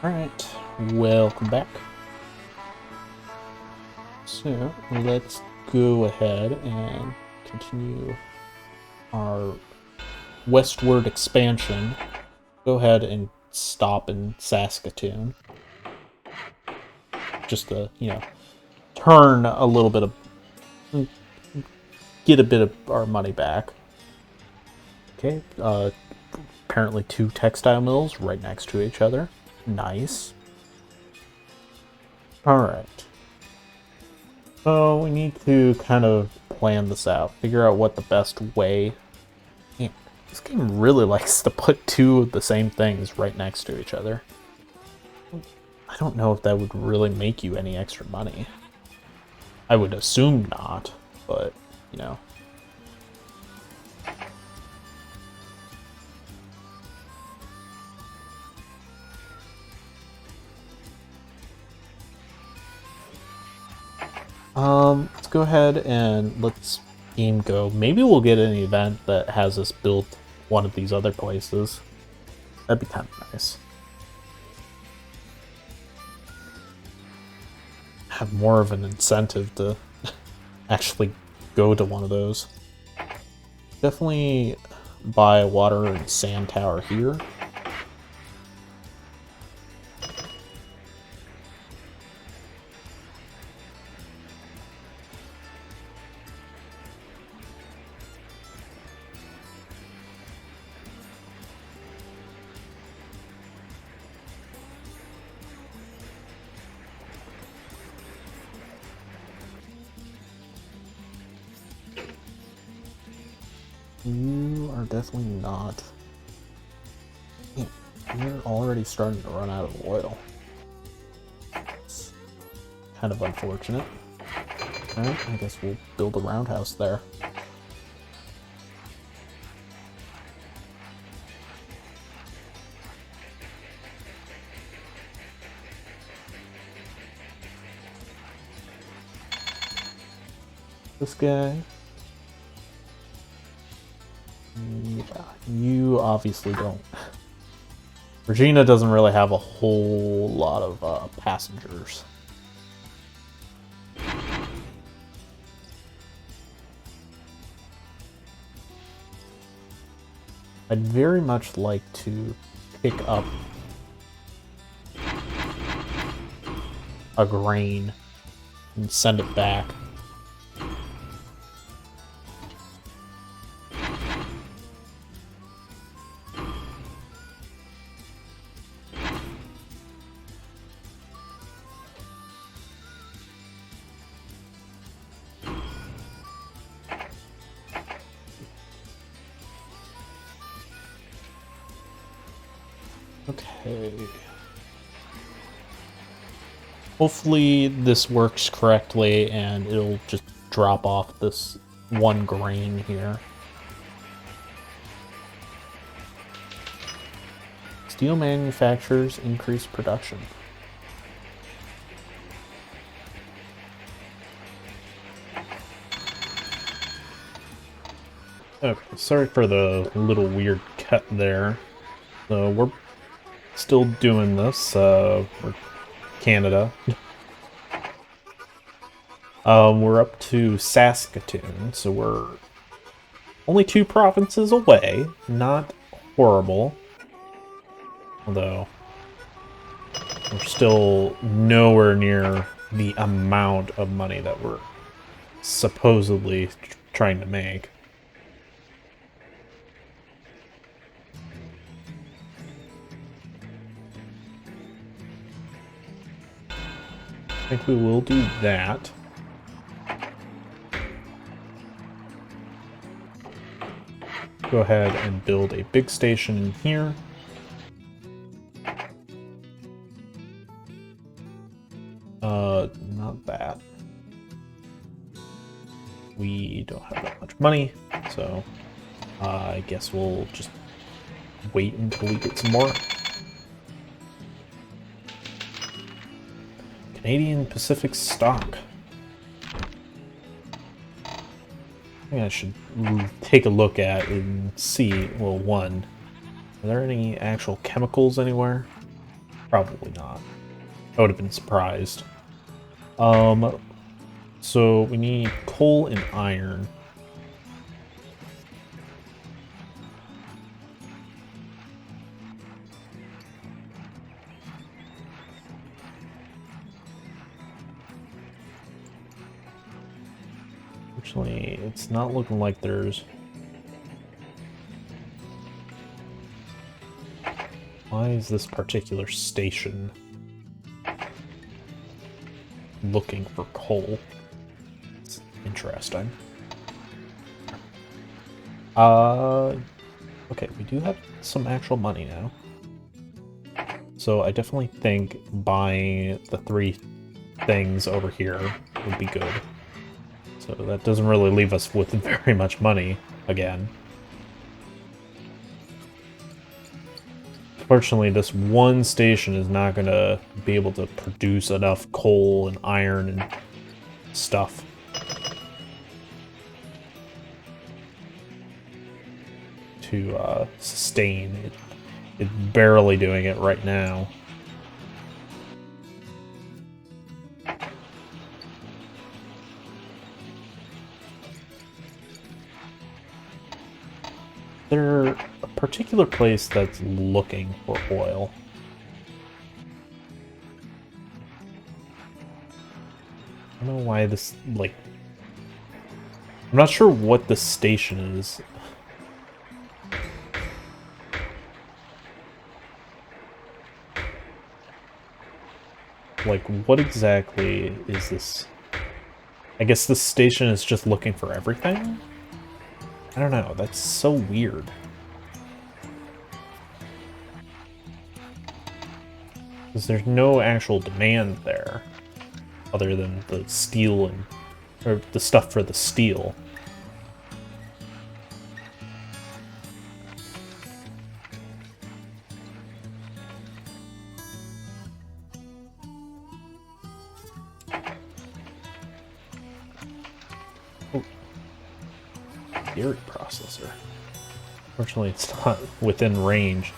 Alright, welcome back. So, let's go ahead and continue our westward expansion. Go ahead and stop in Saskatoon. Just to, turn a little bit of... get a bit of our money back. Okay, apparently 2 textile mills right next to each other. Nice. Alright. So we need to kind of plan this out. Figure out what the best way... Man, this game really likes to put 2 of the same things right next to each other. I don't know if that would really make you any extra money. I would assume not, but, let's go ahead and let's game go. Maybe we'll get an event that has us build one of these other places. That'd be kind of nice. Have more of an incentive to actually go to one of those. Definitely buy a water and sand tower here. You are definitely not. You're already starting to run out of oil. It's kind of unfortunate. Alright, I guess we'll build a roundhouse there. This guy. Yeah, you obviously don't. Regina doesn't really have a whole lot of passengers. I'd very much like to pick up a grain and send it back. Okay. Hopefully this works correctly and it'll just drop off this one grain here. Steel manufacturers increase production. Okay, sorry for the little weird cut there. So we're still doing this. We're Canada. We're up to Saskatoon, so we're only 2 provinces away. Not horrible. Although, we're still nowhere near the amount of money that we're supposedly trying to make. I think we will do that. Go ahead and build a big station in here. Not that. We don't have that much money, so I guess we'll just wait until we get some more. Canadian Pacific stock. I think I should take a look at and see, well, one, are there any actual chemicals anywhere? Probably not. I would have been surprised. So we need coal and iron. Fortunately, it's not looking like there's... Why is this particular station looking for coal? It's interesting. Okay, we do have some actual money now. So I definitely think buying the 3 things over here would be good. So that doesn't really leave us with very much money again. Fortunately, this one station is not going to be able to produce enough coal and iron and stuff. To sustain it. It's barely doing it right now. There's a particular place that's looking for oil. I don't know why this, like... I'm not sure what the station is. Like, what exactly is this? I guess this station is just looking for everything? I don't know, that's so weird. Because there's no actual demand there, other than the steel and... or the stuff for the steel. Dairy processor. Fortunately, it's not within range.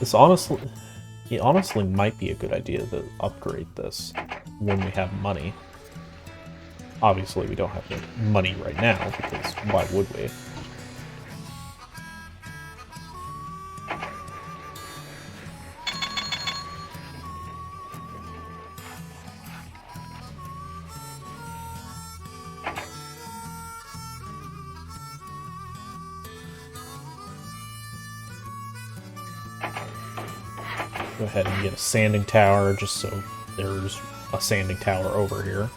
It honestly might be a good idea to upgrade this when we have money. Obviously, we don't have the money right now, because why would we? Go ahead and get a sanding tower, just so there's a sanding tower over here.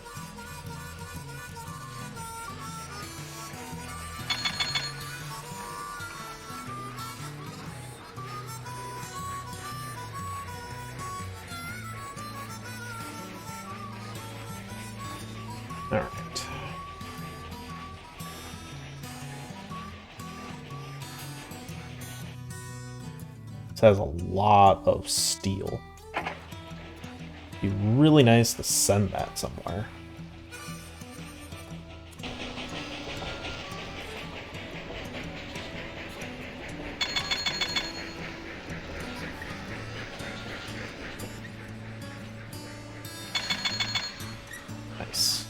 Alright. This has a lot of steel. It'd be really nice to send that somewhere. Nice.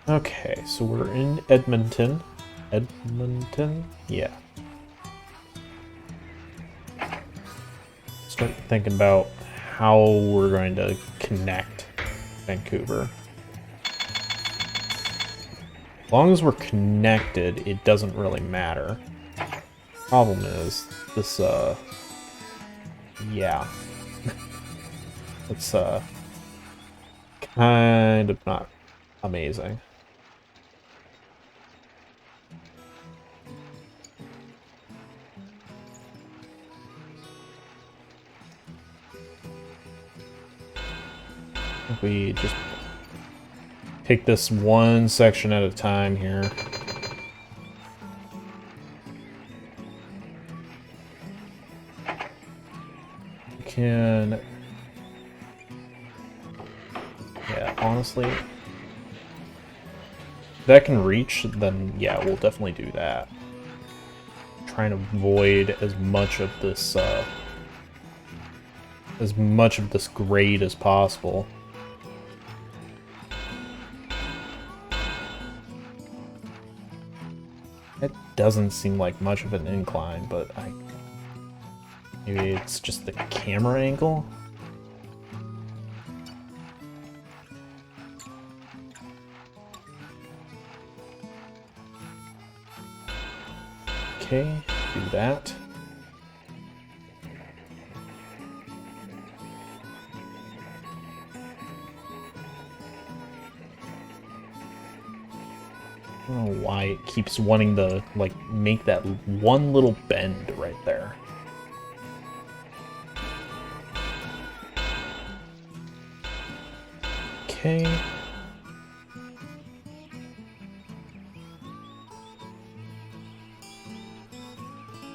Okay, so we're in Edmonton. Edmonton? Yeah. Start thinking about how we're going to connect Vancouver. As long as we're connected, it doesn't really matter. Problem is, this, yeah. It's, kind of not amazing. We just take this one section at a time here. We can... yeah, honestly... if that can reach, then yeah, we'll definitely do that. Trying to avoid as much of this, as much of this grade as possible. It doesn't seem like much of an incline, but maybe it's just the camera angle? Okay, do that. I don't know why it keeps wanting to, like, make that one little bend right there. Okay.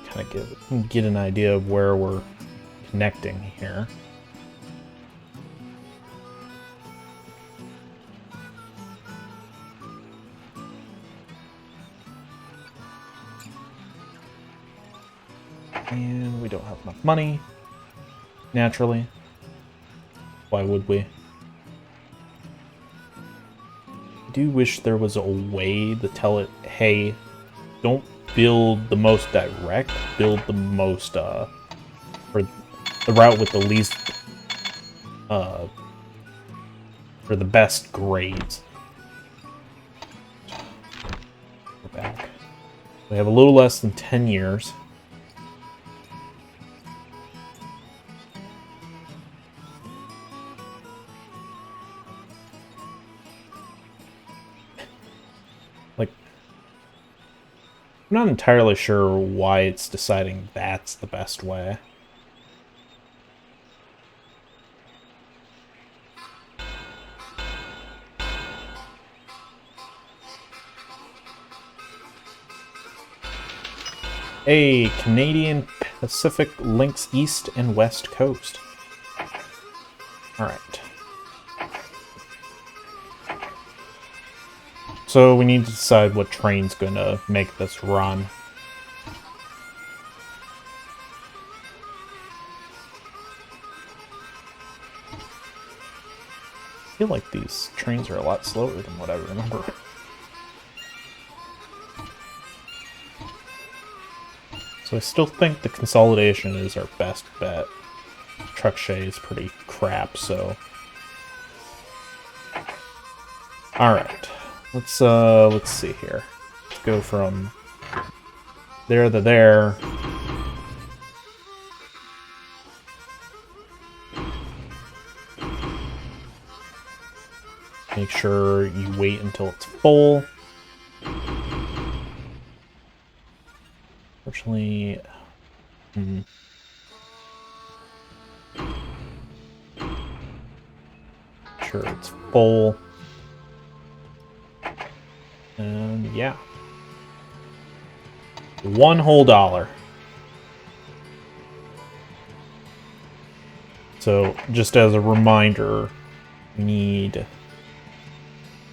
Kind of get an idea of where we're connecting here. And we don't have enough money. Naturally. Why would we? I do wish there was a way to tell it, hey, don't build the most direct, build the most, or the route with the least, or the best grades. We're back. We have a little less than 10 years. I'm not entirely sure why it's deciding that's the best way. A Canadian Pacific links east and west coast. Alright. So we need to decide what train's gonna make this run. I feel like these trains are a lot slower than what I remember. So I still think the consolidation is our best bet. Truck Shay is pretty crap, so... Alright. Let's see here. Let's go from there to there. Make sure you wait until it's full. Fortunately, sure it's full. And yeah. $1 whole. So just as a reminder, we need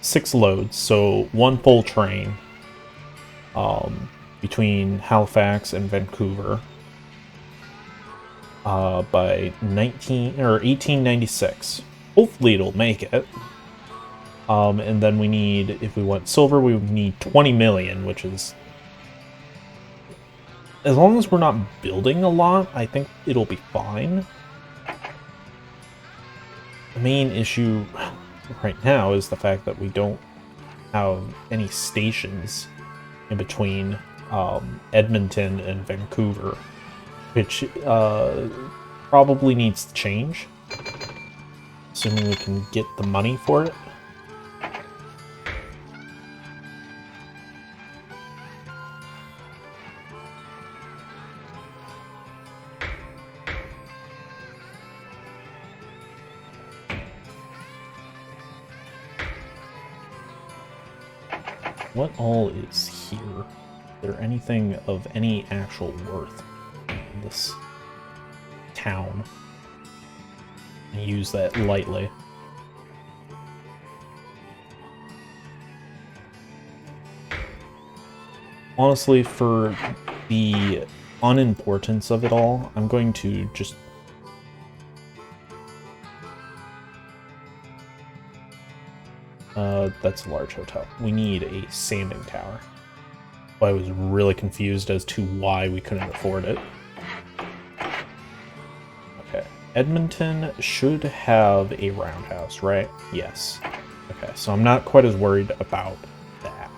6 loads, so 1 full train between Halifax and Vancouver by 1896. Hopefully it'll make it. And then we need, if we want silver, we would need 20 million, which is... As long as we're not building a lot, I think it'll be fine. The main issue right now is the fact that we don't have any stations in between Edmonton and Vancouver, which probably needs to change, assuming we can get the money for it. What all is here? Is there anything of any actual worth in this town? I use that lightly. Honestly, for the unimportance of it all, I'm going to just That's a large hotel. We need a sanding tower. I was really confused as to why we couldn't afford it. Okay. Edmonton should have a roundhouse, right? Yes. Okay, so I'm not quite as worried about that.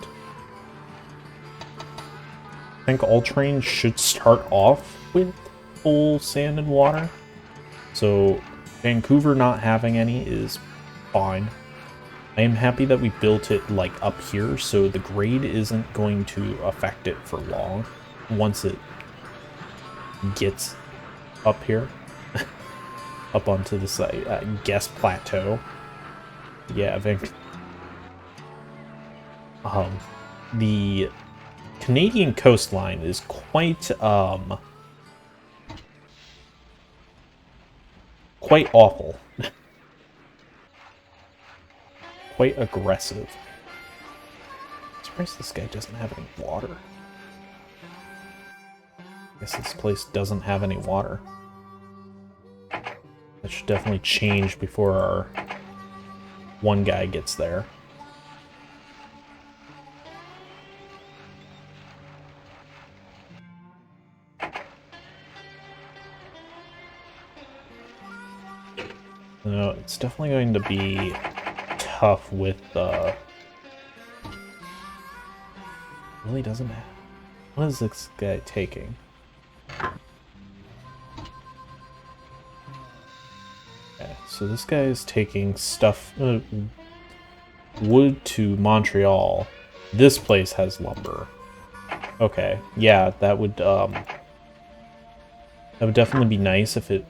I think all trains should start off with full sand and water. So Vancouver not having any is fine. I am happy that we built it like up here, so the grade isn't going to affect it for long once it gets up here, up onto this, guess, plateau. Yeah, the Canadian coastline is quite awful. Quite aggressive. I'm surprised this guy doesn't have any water. I guess this place doesn't have any water. That should definitely change before our one guy gets there. No, it's definitely going to be tough with really doesn't matter. What is this guy taking? Okay, so this guy is taking stuff, wood to Montreal. This place has lumber. Okay, yeah, that would definitely be nice if it's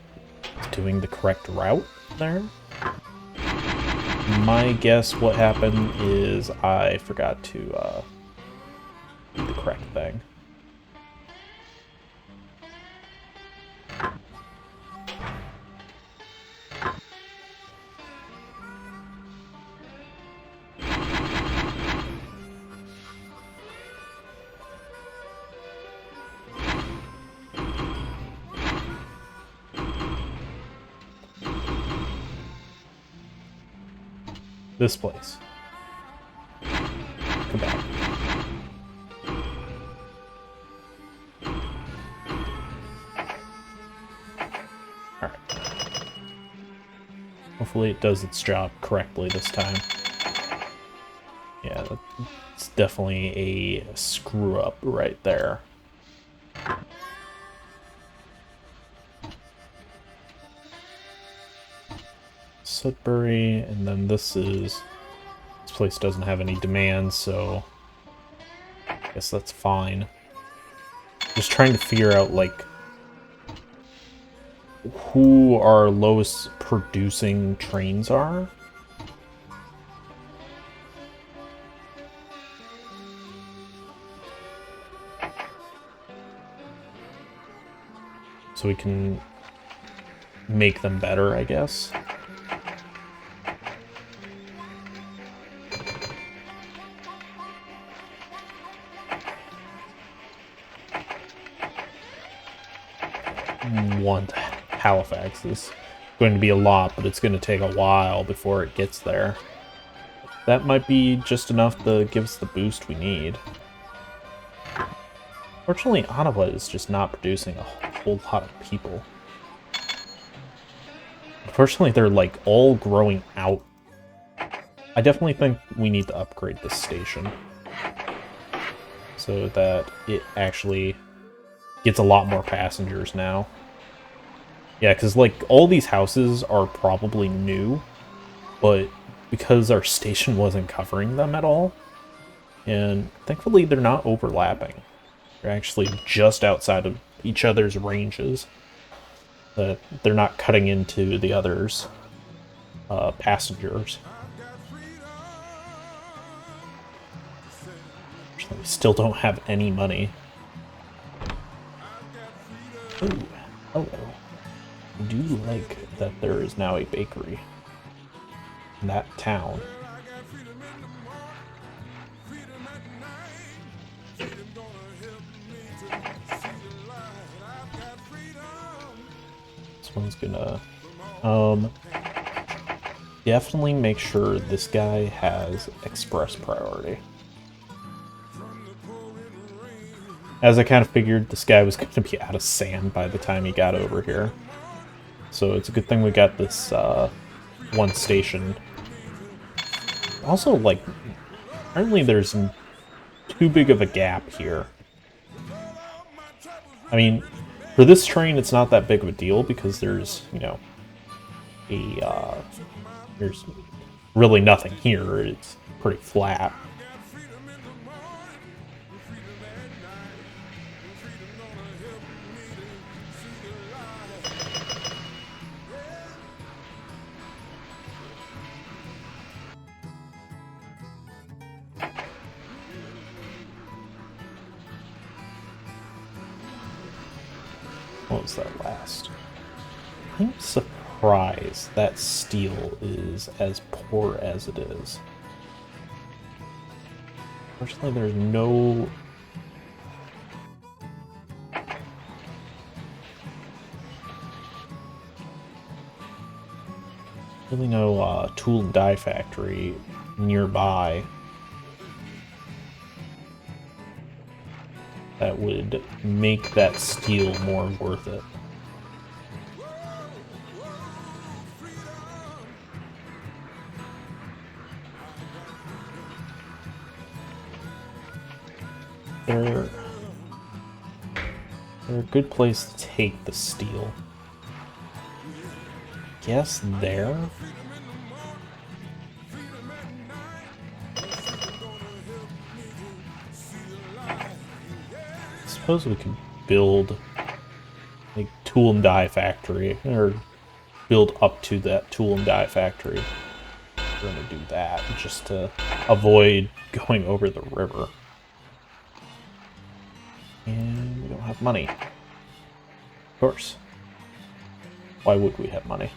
doing the correct route there. My guess what happened is I forgot to do the correct thing. This place. Quebec. Alright. Hopefully it does its job correctly this time. Yeah, it's definitely a screw up right there. Sudbury, and then this place doesn't have any demand, so I guess that's fine. Just trying to figure out, like, who our lowest producing trains are. So we can make them better, I guess. One Halifax is going to be a lot, but it's going to take a while before it gets there. That might be just enough to give us the boost we need. Fortunately, Ottawa is just not producing a whole lot of people. Unfortunately, they're like all growing out. I definitely think we need to upgrade this station so that it actually gets a lot more passengers now. Yeah, because, like, all these houses are probably new, but because our station wasn't covering them at all, and thankfully they're not overlapping. They're actually just outside of each other's ranges. That they're not cutting into the others' passengers. We still don't have any money. Ooh, hello. I do like that there is now a bakery in that town. This one's gonna, definitely make sure this guy has express priority. As I kind of figured, this guy was going to be out of sand by the time he got over here. So it's a good thing we got this one station. Also, like, apparently there's too big of a gap here. I mean, for this train, it's not that big of a deal because there's, you know, there's really nothing here. It's pretty flat. What was that last? I'm surprised that steel is as poor as it is. Fortunately, there's no... really no tool and die factory nearby that would make that steel more worth it. They're a good place to take the steel. Guess there? I suppose we could build a tool and die factory, or build up to that tool and die factory. We're gonna do that just to avoid going over the river. And we don't have money. Of course. Why would we have money?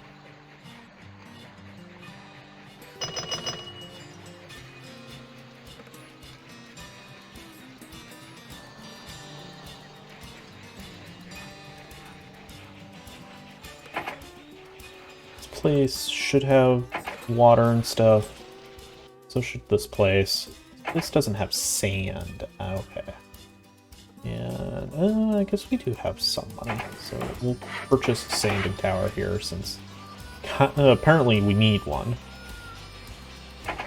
This place should have water and stuff. So should this place. This doesn't have sand. Okay. And I guess we do have some money, so we'll purchase a sanding tower here since apparently we need one. Don't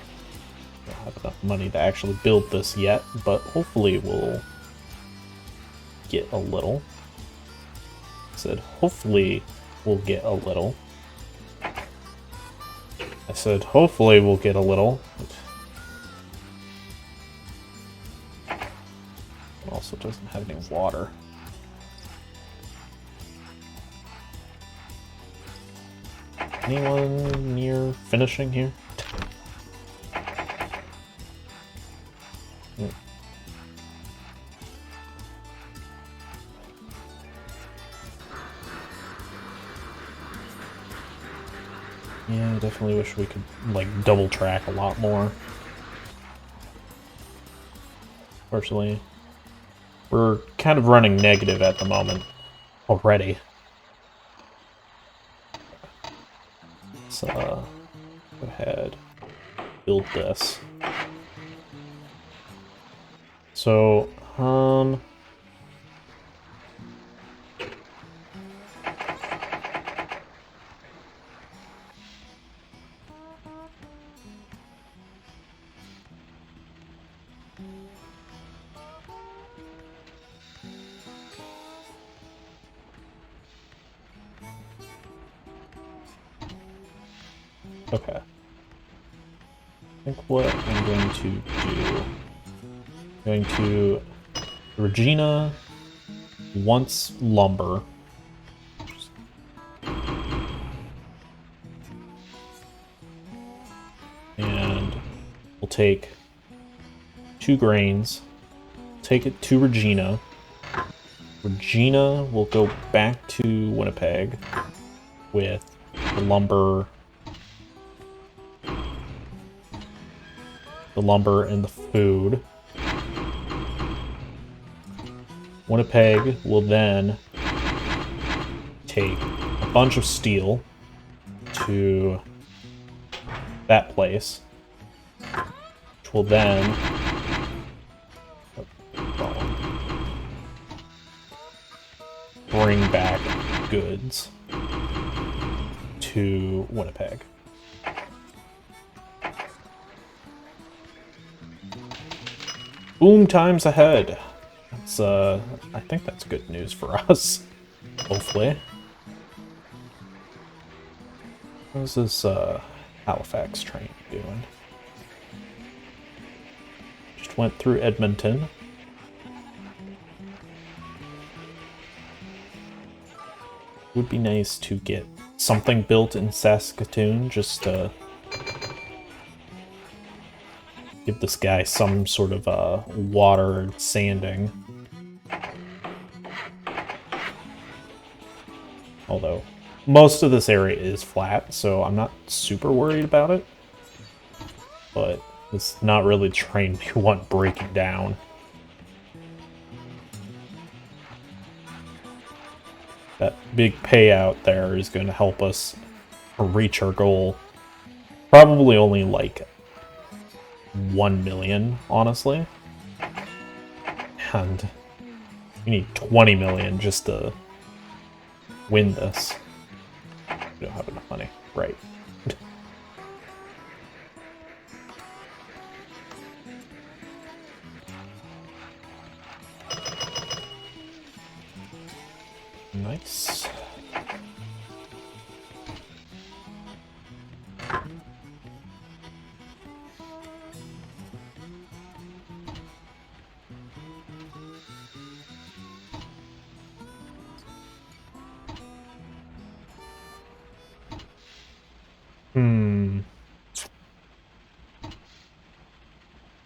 have enough money to actually build this yet, but hopefully we'll get a little. I said hopefully we'll get a little. I said hopefully we'll get a little. Also doesn't have any water. Anyone near finishing here? Yeah, I definitely wish we could, like, double track a lot more. Fortunately, we're kind of running negative at the moment already. Let's go ahead, build this. So, okay. I think what I'm going to do, Regina wants lumber. And we'll take 2 grains, take it to Regina. Regina will go back to Winnipeg with the lumber and the food. Winnipeg will then take a bunch of steel to that place, which will then bring back goods to Winnipeg. Boom times ahead. That's I think that's good news for us. Hopefully. How's this Halifax train doing? Just went through Edmonton. Would be nice to get something built in Saskatoon just to give this guy some sort of water and sanding. Although most of this area is flat, so I'm not super worried about it. But it's not really the train we want breaking down. That big payout there is going to help us reach our goal. Probably only like 1 million, honestly. And we need 20 million just to win this. We don't have enough money. Right. Nice.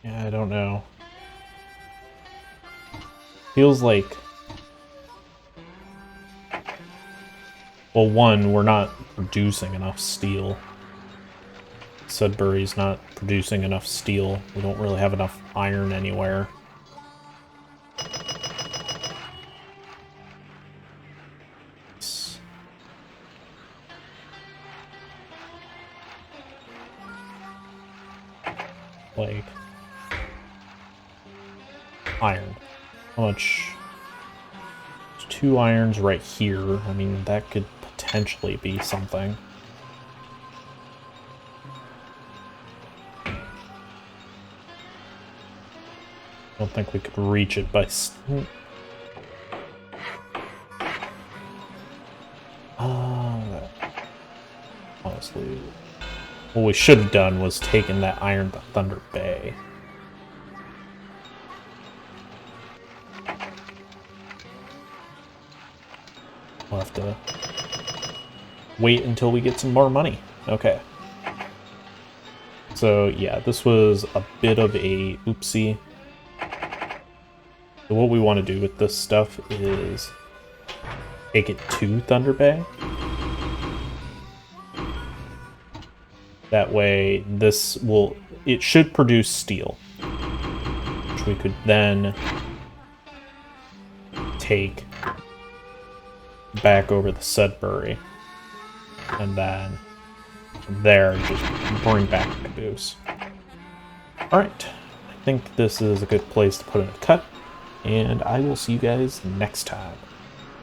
Yeah, I don't know. Feels like... Well, one, we're not producing enough steel. Sudbury's not producing enough steel. We don't really have enough iron anywhere. Like... iron. How much? There's 2 irons right here. I mean, that could potentially be something. I don't think we could reach it by... honestly... What we should have done was taken that iron to Thunder Bay. We'll have to wait until we get some more money. Okay. So, yeah, this was a bit of a oopsie. So what we want to do with this stuff is take it to Thunder Bay. That way, this will... It should produce steel, which we could then take back over the Sudbury, and then from there just bring back the caboose. Alright, I think this is a good place to put in a cut, and I will see you guys next time.